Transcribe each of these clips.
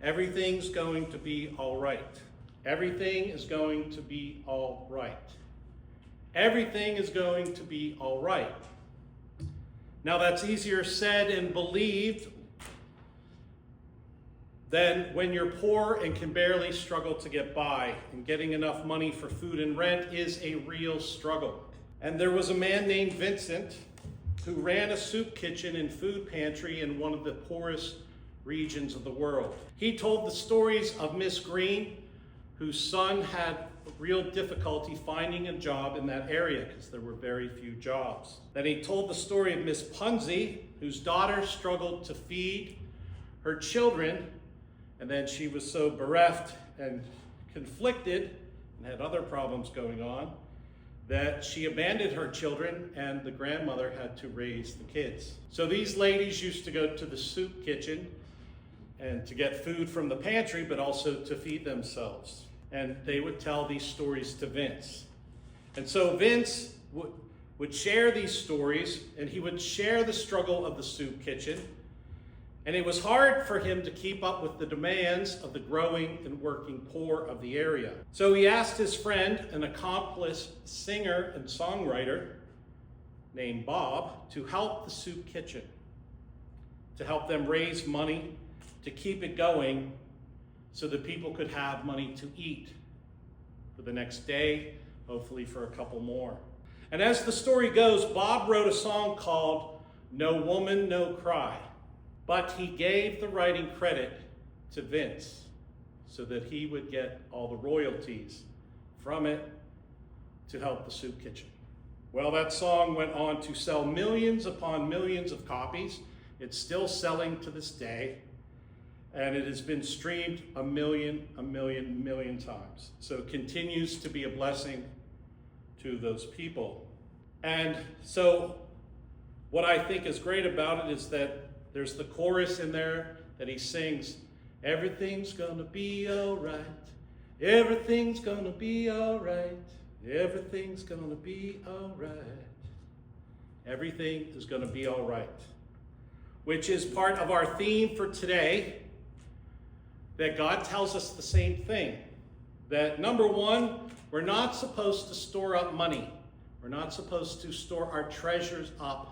Everything's going to be all right. Everything is going to be all right. Everything is going to be all right. Now that's easier said and believed than when you're poor and can barely struggle to get by, and getting enough money for food and rent is a real struggle. And there was a man named Vincent who ran a soup kitchen and food pantry in one of the poorest regions of the world. He told the stories of Miss Green, whose son had real difficulty finding a job in that area because there were very few jobs. Then he told the story of Miss Punzi, whose daughter struggled to feed her children, and then she was so bereft and conflicted and had other problems going on that she abandoned her children and the grandmother had to raise the kids. So these ladies used to go to the soup kitchen and to get food from the pantry, but also to feed themselves. And they would tell these stories to Vince. And so Vince would share these stories, and he would share the struggle of the soup kitchen. And it was hard for him to keep up with the demands of the growing and working poor of the area. So he asked his friend, an accomplished singer and songwriter named Bob, to help the soup kitchen, to help them raise money, to keep it going so that people could have money to eat for the next day, hopefully for a couple more. And as the story goes, Bob wrote a song called No Woman, No Cry. But he gave the writing credit to Vince so that he would get all the royalties from it to help the soup kitchen. Well, that song went on to sell millions upon millions of copies. It's still selling to this day, and it has been streamed a million times. So it continues to be a blessing to those people. And so what I think is great about it is that there's the chorus in there that he sings, everything's gonna be all right. Everything's gonna be all right. Everything's gonna be all right. Everything is gonna be all right. Which is part of our theme for today, that God tells us the same thing. That number one, we're not supposed to store up money. We're not supposed to store our treasures up.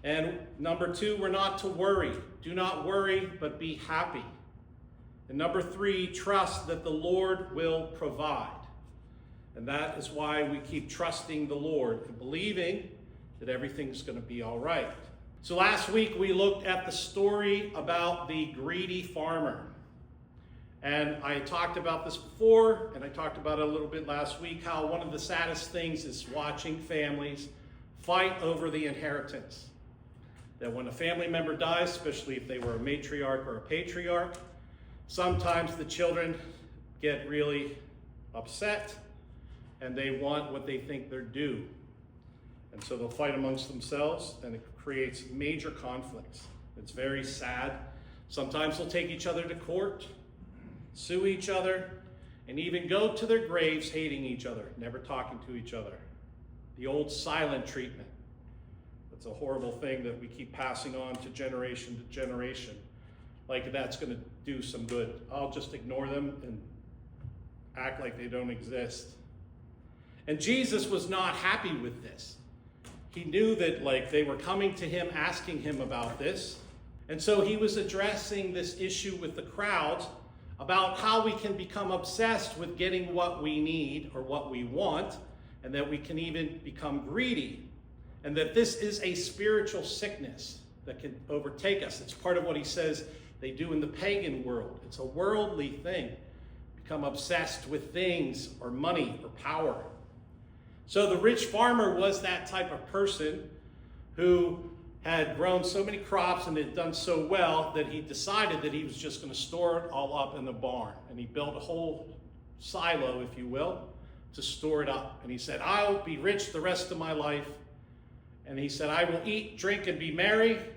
And number two, we're not to worry. Do not worry, but be happy. And number three, trust that the Lord will provide. And that is why we keep trusting the Lord and believing that everything's going to be all right. So last week we looked at the story about the greedy farmer. And I talked about this before, and I talked about it a little bit last week, how one of the saddest things is watching families fight over the inheritance. That when a family member dies, especially if they were a matriarch or a patriarch, sometimes the children get really upset and they want what they think they're due. And so they'll fight amongst themselves, and it creates major conflicts. It's very sad. Sometimes they'll take each other to court, sue each other, and even go to their graves hating each other, never talking to each other. The old silent treatment. It's a horrible thing that we keep passing on to generation, like that's going to do some good. I'll just ignore them and act like they don't exist. And Jesus was not happy with this. He knew that they were coming to him asking him about this. And so he was addressing this issue with the crowds about how we can become obsessed with getting what we need or what we want, and that we can even become greedy. And that this is a spiritual sickness that can overtake us. It's part of what he says they do in the pagan world. It's a worldly thing. Become obsessed with things or money or power. So the rich farmer was that type of person who had grown so many crops and had done so well that he decided that he was just going to store it all up in the barn. And he built a whole silo, if you will, to store it up. And he said, I'll be rich the rest of my life. And he said, I will eat, drink, and be merry,